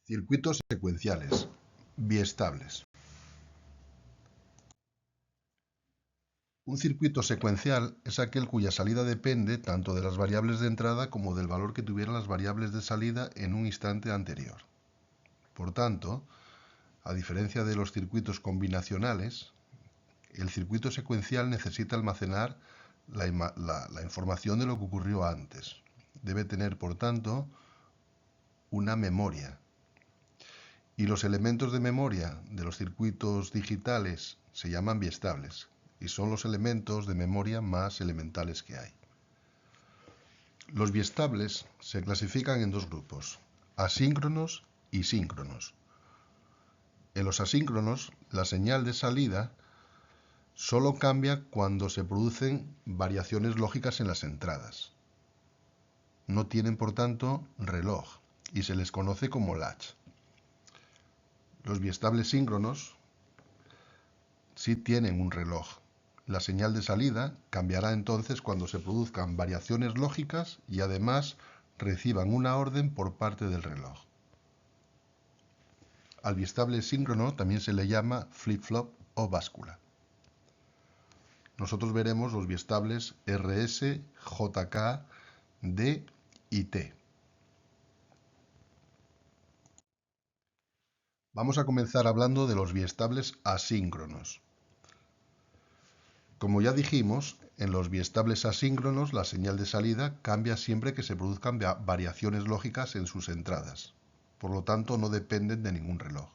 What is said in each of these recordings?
Circuitos secuenciales, biestables. Un circuito secuencial es aquel cuya salida depende tanto de las variables de entrada como del valor que tuvieran las variables de salida en un instante anterior. Por tanto, a diferencia de los circuitos combinacionales, el circuito secuencial necesita almacenar la información de lo que ocurrió antes. Debe tener, por tanto, una memoria. Y los elementos de memoria de los circuitos digitales se llaman biestables y son los elementos de memoria más elementales que hay. Los biestables se clasifican en dos grupos, asíncronos y síncronos. En los asíncronos, la señal de salida solo cambia cuando se producen variaciones lógicas en las entradas. No tienen, por tanto, reloj y se les conoce como latch. Los biestables síncronos sí tienen un reloj. La señal de salida cambiará entonces cuando se produzcan variaciones lógicas y además reciban una orden por parte del reloj. Al biestable síncrono también se le llama flip-flop o báscula. Nosotros veremos los biestables RS, JK, D y T. Vamos a comenzar hablando de los biestables asíncronos. Como ya dijimos, en los biestables asíncronos la señal de salida cambia siempre que se produzcan variaciones lógicas en sus entradas. Por lo tanto, no dependen de ningún reloj.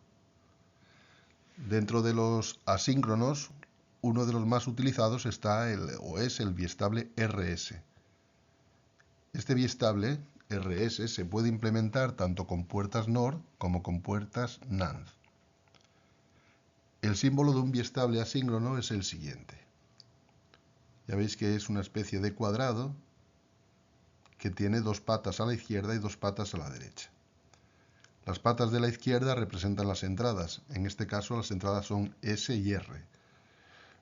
Dentro de los asíncronos, uno de los más utilizados es el biestable RS. Este biestable RS se puede implementar tanto con puertas NOR como con puertas NAND. El símbolo de un biestable asíncrono es el siguiente. Ya veis que es una especie de cuadrado que tiene dos patas a la izquierda y dos patas a la derecha. Las patas de la izquierda representan las entradas. En este caso las entradas son S y R.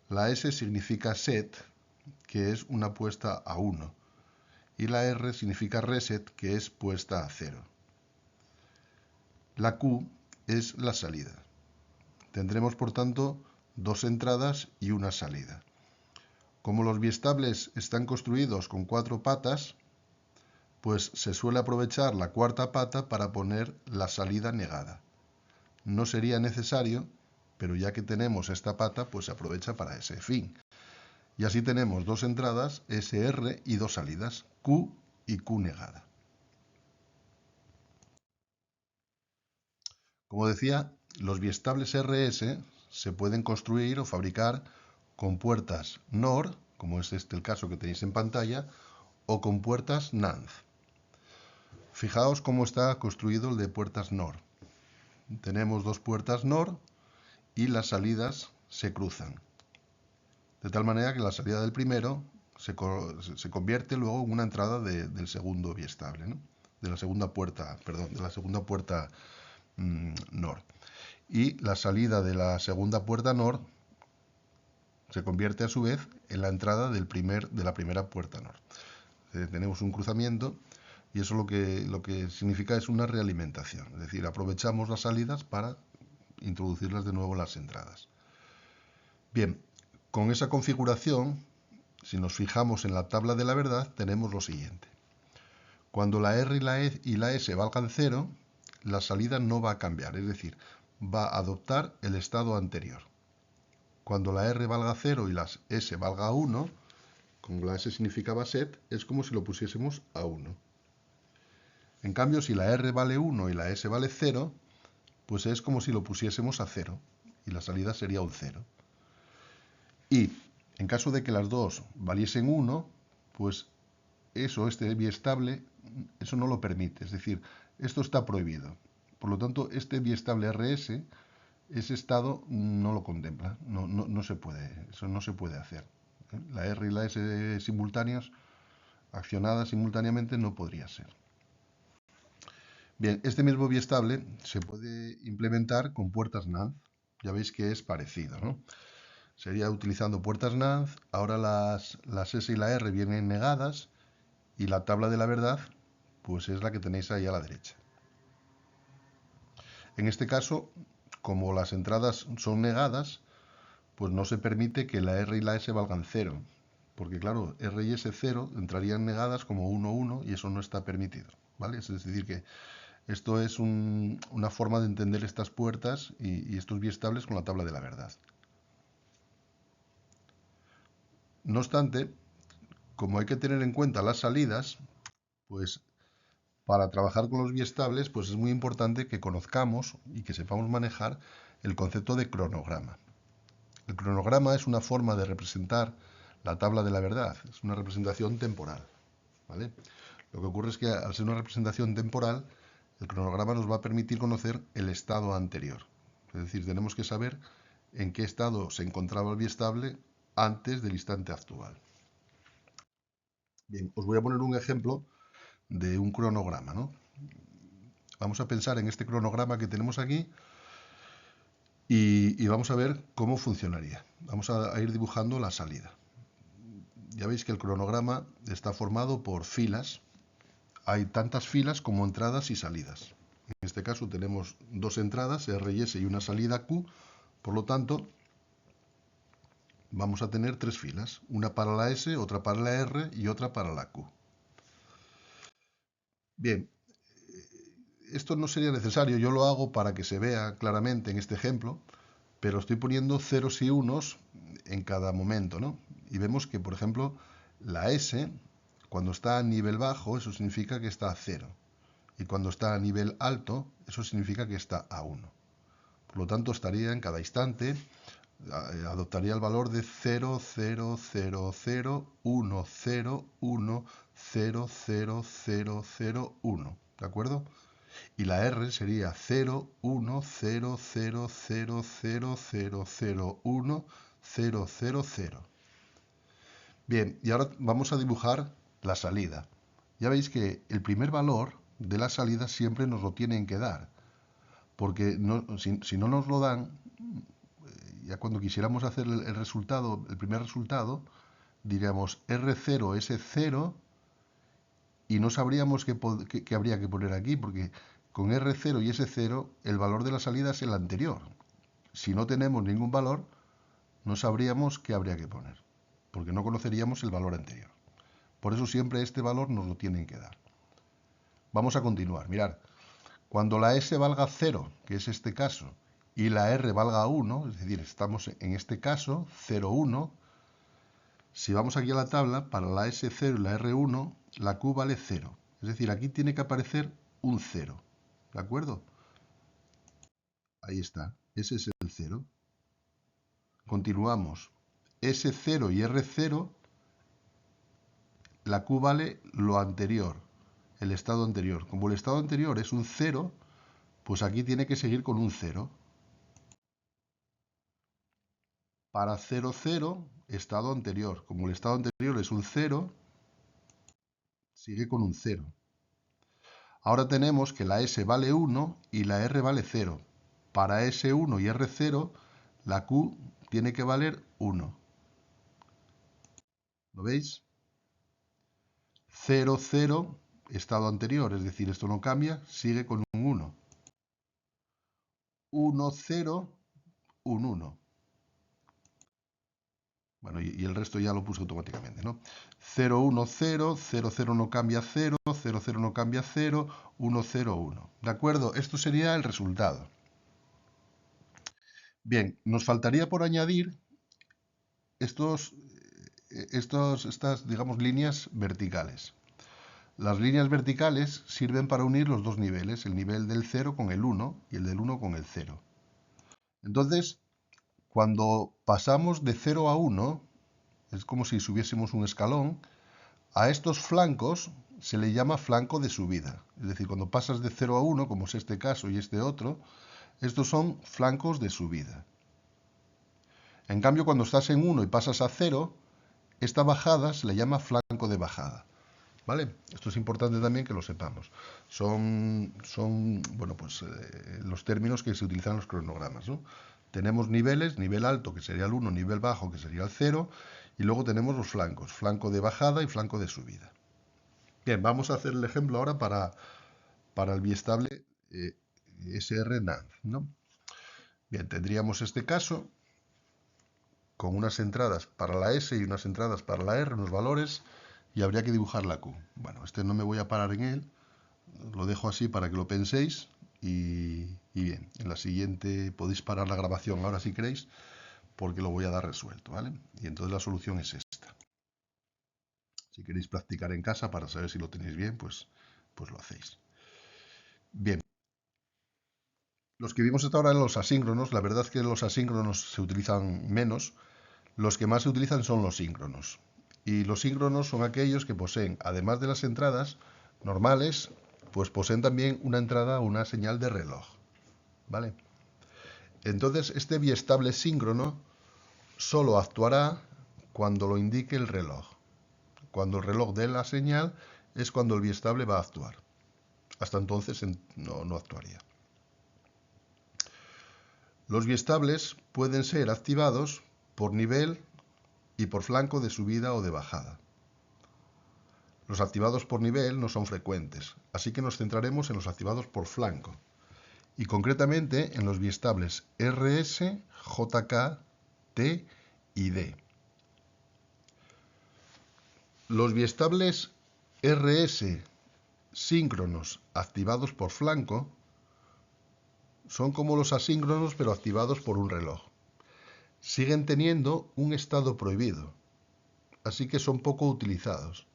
La S significa set, que es una puesta a 1. Y la R significa reset, que es puesta a 0. La Q es la salida. Tendremos, por tanto, dos entradas y una salida. Como los biestables están construidos con 4 patas, pues se suele aprovechar la cuarta pata para poner la salida negada. No sería necesario, pero ya que tenemos esta pata, pues se aprovecha para ese fin. Y así tenemos dos entradas, SR, y dos salidas, Q y Q negada. Como decía, los biestables RS se pueden construir o fabricar con puertas NOR, como es este el caso que tenéis en pantalla, o con puertas NAND. Fijaos cómo está construido el de puertas NOR. Tenemos dos puertas NOR y las salidas se cruzan. De tal manera que la salida del primero se convierte luego en una entrada del segundo biestable, ¿no? De la segunda puerta NOR. Y la salida de la segunda puerta NOR se convierte a su vez en la entrada de la primera puerta NOR. Tenemos un cruzamiento y eso lo que significa es una realimentación. Es decir, aprovechamos las salidas para introducirlas de nuevo en las entradas. Bien, con esa configuración, si nos fijamos en la tabla de la verdad, tenemos lo siguiente. Cuando la R y la S valgan 0, la salida no va a cambiar, es decir, va a adoptar el estado anterior. Cuando la R valga 0 y la S valga 1, como la S significaba set, es como si lo pusiésemos a 1. En cambio, si la R vale 1 y la S vale 0, pues es como si lo pusiésemos a 0 y la salida sería un 0. Y en caso de que las dos valiesen 1, pues este biestable, eso no lo permite. Es decir, esto está prohibido. Por lo tanto, este biestable RS, ese estado no lo contempla. No se puede, eso no se puede hacer. La R y la S simultáneas, accionadas simultáneamente, no podría ser. Bien, este mismo biestable se puede implementar con puertas NAND. Ya veis que es parecido, ¿no? Sería utilizando puertas NAND, ahora las S y la R vienen negadas y la tabla de la verdad pues es la que tenéis ahí a la derecha. En este caso, como las entradas son negadas, pues no se permite que la R y la S valgan 0. Porque claro, R y S 0 entrarían negadas como 1, 1 y eso no está permitido. ¿Vale? Es decir, que esto es una forma de entender estas puertas y estos biestables con la tabla de la verdad. No obstante, como hay que tener en cuenta las salidas, pues para trabajar con los biestables, pues es muy importante que conozcamos y que sepamos manejar el concepto de cronograma. El cronograma es una forma de representar la tabla de la verdad, es una representación temporal, ¿vale? Lo que ocurre es que al ser una representación temporal, el cronograma nos va a permitir conocer el estado anterior. Es decir, tenemos que saber en qué estado se encontraba el biestable antes del instante actual. Bien, os voy a poner un ejemplo de un cronograma, ¿no? Vamos a pensar en este cronograma que tenemos aquí y vamos a ver cómo funcionaría. Vamos a ir dibujando la salida. Ya veis que el cronograma está formado por filas. Hay tantas filas como entradas y salidas. En este caso tenemos dos entradas, R y S, y una salida Q. Por lo tanto, vamos a tener tres filas. Una para la S, otra para la R y otra para la Q. Bien, esto no sería necesario. Yo lo hago para que se vea claramente en este ejemplo, pero estoy poniendo ceros y unos en cada momento, ¿no? Y vemos que, por ejemplo, la S, cuando está a nivel bajo, eso significa que está a 0. Y cuando está a nivel alto, eso significa que está a 1. Por lo tanto, estaría en cada instante, adoptaría el valor de 0, 0, 0, 0, 1, 0, 1, 0, 0, 0, 0, 1. ¿De acuerdo? Y la R sería 0, 1, 0, 0, 0, 0, 0, 0, 1, 0, 0, 0. Bien, y ahora vamos a dibujar la salida. Ya veis que el primer valor de la salida siempre nos lo tienen que dar, porque si no nos lo dan, ya cuando quisiéramos hacer el resultado, el primer resultado, diríamos R0 es 0 y no sabríamos qué habría que poner aquí, porque con R0 y S0 el valor de la salida es el anterior. Si no tenemos ningún valor, no sabríamos qué habría que poner, porque no conoceríamos el valor anterior. Por eso siempre este valor nos lo tienen que dar. Vamos a continuar. Mirad, cuando la S valga 0, que es este caso, y la R valga 1, es decir, estamos en este caso, 0, 1, si vamos aquí a la tabla, para la S0 y la R1, la Q vale 0. Es decir, aquí tiene que aparecer un 0. ¿De acuerdo? Ahí está. Ese es el 0. Continuamos. S0 y R0, la Q vale lo anterior, el estado anterior. Como el estado anterior es un 0, pues aquí tiene que seguir con un 0. Para 0, 0, estado anterior. Como el estado anterior es un 0, sigue con un 0. Ahora tenemos que la S vale 1 y la R vale 0. Para S1 y R0, la Q tiene que valer 1. ¿Lo veis? 0, 0, estado anterior, es decir, esto no cambia, sigue con un 1. 1, 0, un 1. Bueno, y el resto ya lo puse automáticamente, ¿no? 0, 1, 0, 0, 0 no cambia 0, 0, 0 no cambia 0, 1, 0, 1. ¿De acuerdo? Esto sería el resultado. Bien, nos faltaría por añadir estas, digamos, líneas verticales. Las líneas verticales sirven para unir los dos niveles, el nivel del 0 con el 1 y el del 1 con el 0. Entonces, cuando pasamos de 0 a 1, es como si subiésemos un escalón, a estos flancos se le llama flanco de subida. Es decir, cuando pasas de 0 a 1, como es este caso y este otro, estos son flancos de subida. En cambio, cuando estás en 1 y pasas a 0, esta bajada se le llama flanco de bajada. ¿Vale? Esto es importante también que lo sepamos. Son bueno, pues, los términos que se utilizan en los cronogramas, ¿no? Tenemos niveles, nivel alto que sería el 1, nivel bajo que sería el 0, y luego tenemos los flancos, flanco de bajada y flanco de subida. Bien, vamos a hacer el ejemplo ahora para el biestable SR NAND, ¿no? Bien, tendríamos este caso con unas entradas para la S y unas entradas para la R, unos valores, y habría que dibujar la Q. Bueno, no me voy a parar en él, lo dejo así para que lo penséis y bien, en la siguiente podéis parar la grabación ahora si queréis, porque lo voy a dar resuelto, ¿vale? Y entonces la solución es esta. Si queréis practicar en casa para saber si lo tenéis bien, pues lo hacéis. Bien. Los que vimos hasta ahora en los asíncronos, la verdad es que los asíncronos se utilizan menos. Los que más se utilizan son los síncronos. Y los síncronos son aquellos que poseen, además de las entradas normales, pues poseen también una entrada o una señal de reloj. ¿Vale? Entonces, este biestable síncrono solo actuará cuando lo indique el reloj. Cuando el reloj dé la señal es cuando el biestable va a actuar. Hasta entonces no actuaría. Los biestables pueden ser activados por nivel y por flanco de subida o de bajada. Los activados por nivel no son frecuentes, así que nos centraremos en los activados por flanco, y concretamente en los biestables RS, JK, T y D. Los biestables RS síncronos activados por flanco son como los asíncronos pero activados por un reloj. Siguen teniendo un estado prohibido, así que son poco utilizados.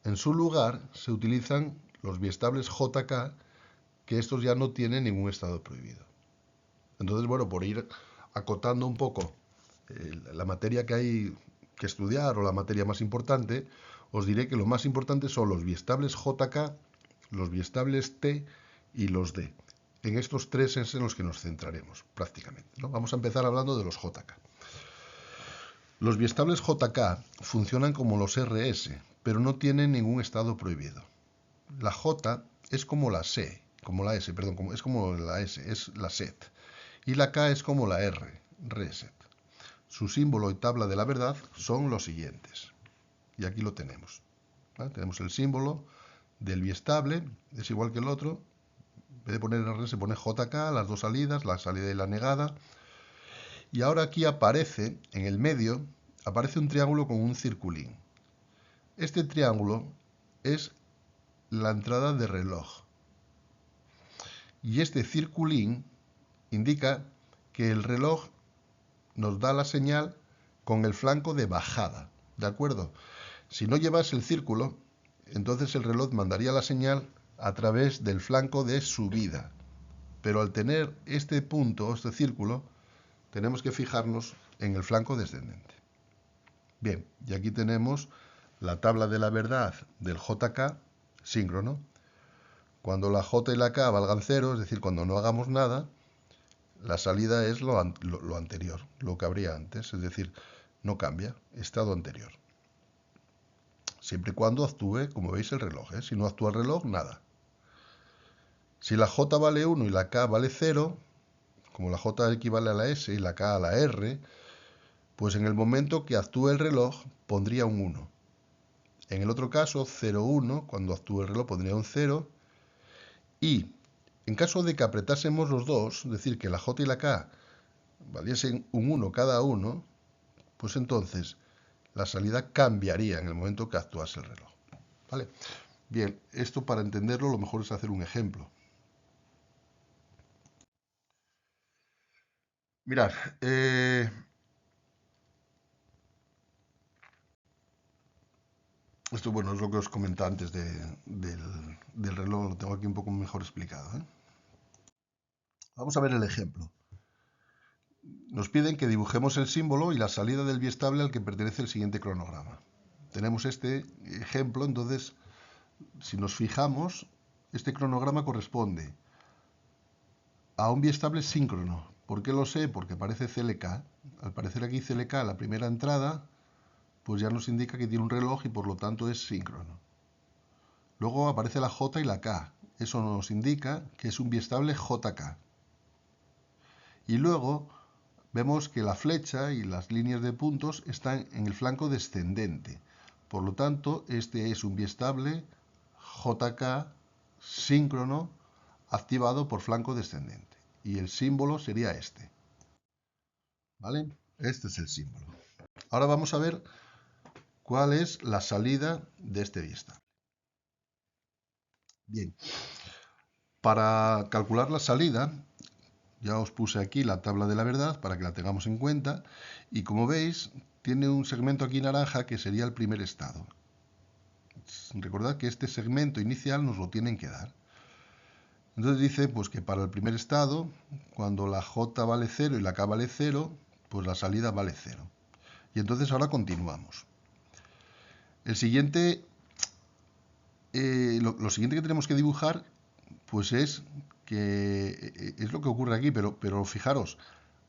En su lugar se utilizan los biestables JK, que estos ya no tienen ningún estado prohibido. Entonces, bueno, por ir acotando un poco la materia que hay que estudiar o la materia más importante, os diré que lo más importante son los biestables JK, los biestables T y los D. En estos tres es en los que nos centraremos prácticamente, ¿no? Vamos a empezar hablando de los JK. Los biestables JK funcionan como los RS, pero no tienen ningún estado prohibido. La J es como la S, es como la S, es la set. Y la K es como la R, reset. Su símbolo y tabla de la verdad son los siguientes. Y aquí lo tenemos. ¿Vale? Tenemos el símbolo del biestable, es igual que el otro. En vez de poner R se pone JK, las dos salidas, la salida y la negada. Y ahora aquí aparece, en el medio, aparece un triángulo con un circulín. Este triángulo es la entrada de reloj. Y este circulín indica que el reloj nos da la señal con el flanco de bajada, ¿de acuerdo? Si no llevas el círculo, entonces el reloj mandaría la señal a través del flanco de subida. Pero al tener este punto, este círculo, tenemos que fijarnos en el flanco descendente. Bien, y aquí tenemos la tabla de la verdad del JK síncrono. Cuando la J y la K valgan 0, es decir, cuando no hagamos nada, la salida es lo anterior, lo que habría antes, es decir, no cambia, estado anterior. Siempre y cuando actúe, como veis, el reloj, ¿eh? Si no actúa el reloj, nada. Si la J vale 1 y la K vale 0, como la J equivale a la S y la K a la R, pues en el momento que actúe el reloj pondría un 1. En el otro caso, 0, 1, cuando actúe el reloj pondría un 0. Y en caso de que apretásemos los dos, es decir, que la J y la K valiesen un 1 cada uno, pues entonces la salida cambiaría en el momento que actuase el reloj. ¿Vale? Bien, esto para entenderlo lo mejor es hacer un ejemplo. Mirad, esto bueno es lo que os comenté antes del reloj, lo tengo aquí un poco mejor explicado, ¿eh? Vamos a ver el ejemplo. Nos piden que dibujemos el símbolo y la salida del biestable al que pertenece el siguiente cronograma. Tenemos este ejemplo, entonces, si nos fijamos, este cronograma corresponde a un biestable síncrono. ¿Por qué lo sé? Porque aparece CLK. Al parecer aquí CLK, la primera entrada, pues ya nos indica que tiene un reloj y por lo tanto es síncrono. Luego aparece la J y la K. Eso nos indica que es un biestable JK. Y luego vemos que la flecha y las líneas de puntos están en el flanco descendente. Por lo tanto, este es un biestable JK síncrono activado por flanco descendente. Y el símbolo sería este. ¿Vale? Este es el símbolo. Ahora vamos a ver cuál es la salida de este biestable. Bien, para calcular la salida, ya os puse aquí la tabla de la verdad para que la tengamos en cuenta. Y como veis, tiene un segmento aquí naranja que sería el primer estado. Recordad que este segmento inicial nos lo tienen que dar. Entonces dice pues que para el primer estado, cuando la j vale 0 y la k vale 0, pues la salida vale 0. Y entonces ahora continuamos. El siguiente, lo siguiente que tenemos que dibujar, pues es que es lo que ocurre aquí, pero fijaros,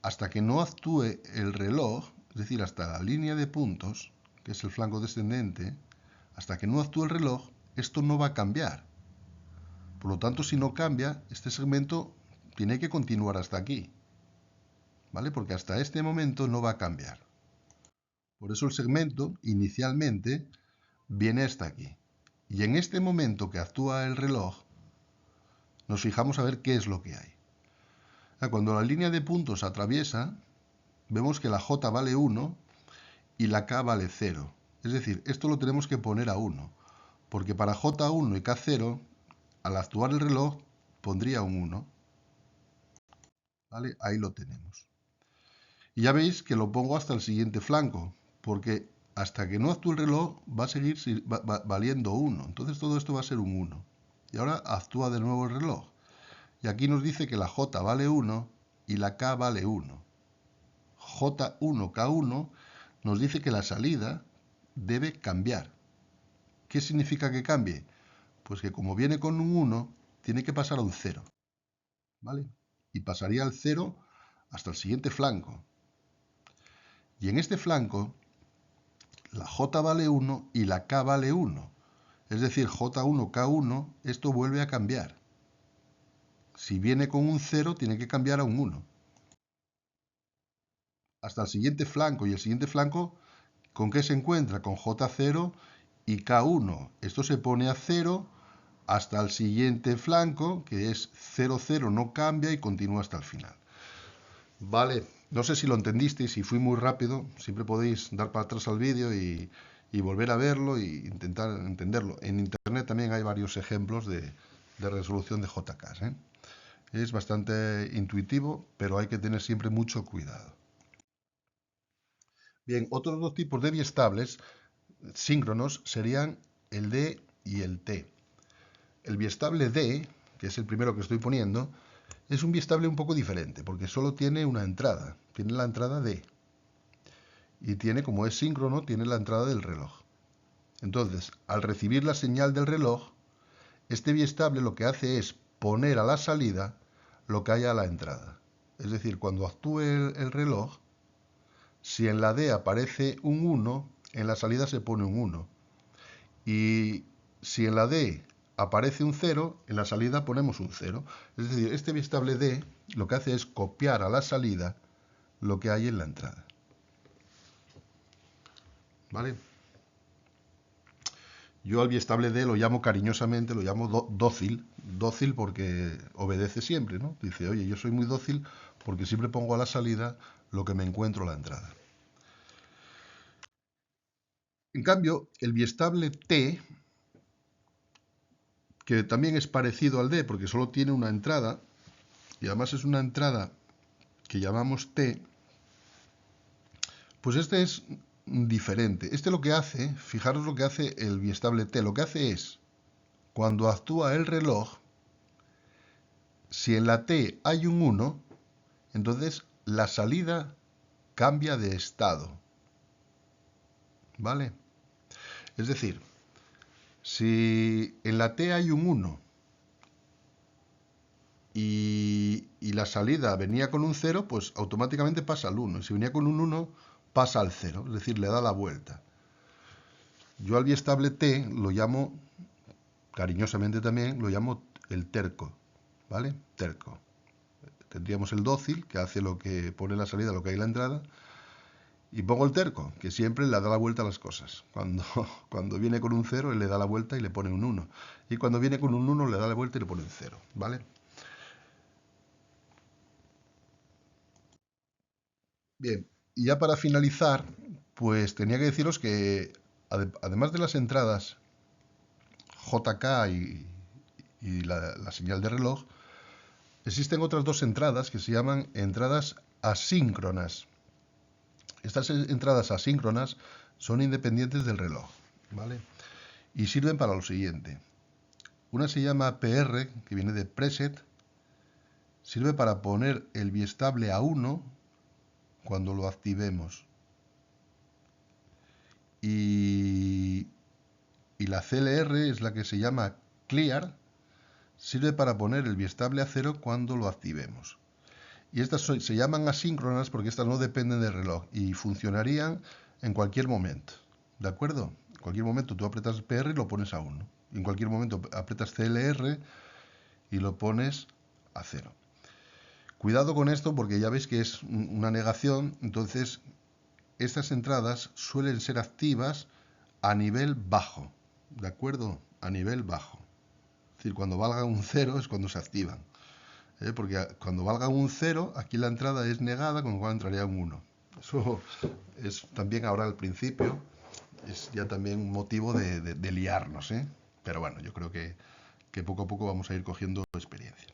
hasta que no actúe el reloj, es decir, hasta la línea de puntos, que es el flanco descendente, hasta que no actúe el reloj, esto no va a cambiar. Por lo tanto, si no cambia, este segmento tiene que continuar hasta aquí, ¿vale? Porque hasta este momento no va a cambiar. Por eso el segmento, inicialmente, viene hasta aquí. Y en este momento que actúa el reloj, nos fijamos a ver qué es lo que hay. Cuando la línea de puntos atraviesa, vemos que la j vale 1 y la k vale 0. Es decir, esto lo tenemos que poner a 1, porque para j1 y k0, al actuar el reloj, pondría un 1. ¿Vale? Ahí lo tenemos. Y ya veis que lo pongo hasta el siguiente flanco, porque hasta que no actúe el reloj va a seguir valiendo 1. Entonces todo esto va a ser un 1. Y ahora actúa de nuevo el reloj. Y aquí nos dice que la j vale 1 y la k vale 1. J1, K1 nos dice que la salida debe cambiar. ¿Qué significa que cambie? Pues que como viene con un 1, tiene que pasar a un 0. ¿Vale? Y pasaría al 0 hasta el siguiente flanco. Y en este flanco, la j vale 1 y la k vale 1. Es decir, j1, k1, esto vuelve a cambiar. Si viene con un 0, tiene que cambiar a un 1. Hasta el siguiente flanco, y el siguiente flanco, ¿con qué se encuentra? Con j0 y k1. Esto se pone a 0 hasta el siguiente flanco, que es 0, 0, no cambia y continúa hasta el final. Vale, no sé si lo entendisteis, si fui muy rápido, siempre podéis dar para atrás al vídeo y volver a verlo e intentar entenderlo. En internet también hay varios ejemplos de resolución de JKs, ¿eh? Es bastante intuitivo, pero hay que tener siempre mucho cuidado. Bien, otros dos tipos de biestables síncronos serían el D y el T. El biestable D, que es el primero que estoy poniendo, es un biestable un poco diferente, porque solo tiene una entrada, tiene la entrada D. Y tiene, como es síncrono, tiene la entrada del reloj. Entonces, al recibir la señal del reloj, este biestable lo que hace es poner a la salida lo que haya a la entrada. Es decir, cuando actúe el reloj, si en la D aparece un 1, en la salida se pone un 1. Y si en la D aparece un 0, en la salida ponemos un 0. Es decir, este biestable D lo que hace es copiar a la salida lo que hay en la entrada. ¿Vale? Yo al biestable D lo llamo cariñosamente, lo llamo dócil. Dócil porque obedece siempre, ¿no? Dice, oye, yo soy muy dócil porque siempre pongo a la salida lo que me encuentro a la entrada. En cambio, el biestable T, que también es parecido al D porque solo tiene una entrada, y además es una entrada que llamamos T, pues este es diferente. Este lo que hace, fijaros lo que hace el biestable T, lo que hace es, cuando actúa el reloj, si en la T hay un 1, entonces la salida cambia de estado. ¿Vale? Es decir, si en la T hay un 1 y la salida venía con un 0, pues automáticamente pasa al 1. Si venía con un 1, pasa al 0, es decir, le da la vuelta. Yo al biestable T lo llamo, cariñosamente también, lo llamo el terco, ¿vale? Terco. Tendríamos el dócil, que hace lo que pone la salida, lo que hay en la entrada, y pongo el terco, que siempre le da la vuelta a las cosas. Cuando viene con un 0, él le da la vuelta y le pone un 1. Y cuando viene con un 1, le da la vuelta y le pone un 0, ¿vale? Bien, y ya para finalizar, pues tenía que deciros que además de las entradas JK y la señal de reloj, existen otras dos entradas que se llaman entradas asíncronas. Estas entradas asíncronas son independientes del reloj, ¿vale? Y sirven para lo siguiente. Una se llama PR, que viene de preset, sirve para poner el biestable a 1 cuando lo activemos. Y la CLR es la que se llama clear, sirve para poner el biestable a 0 cuando lo activemos. Y estas se llaman asíncronas porque estas no dependen del reloj y funcionarían en cualquier momento. ¿De acuerdo? En cualquier momento tú apretas PR y lo pones a 1. En cualquier momento apretas CLR y lo pones a 0. Cuidado con esto porque ya veis que es una negación, entonces estas entradas suelen ser activas a nivel bajo, ¿de acuerdo? A nivel bajo. Es decir, cuando valga un 0 es cuando se activan. Porque cuando valga un 0, aquí la entrada es negada, con lo cual entraría un 1. Eso es también ahora al principio, es ya también un motivo de liarnos, ¿eh? Pero bueno, yo creo que poco a poco vamos a ir cogiendo experiencia.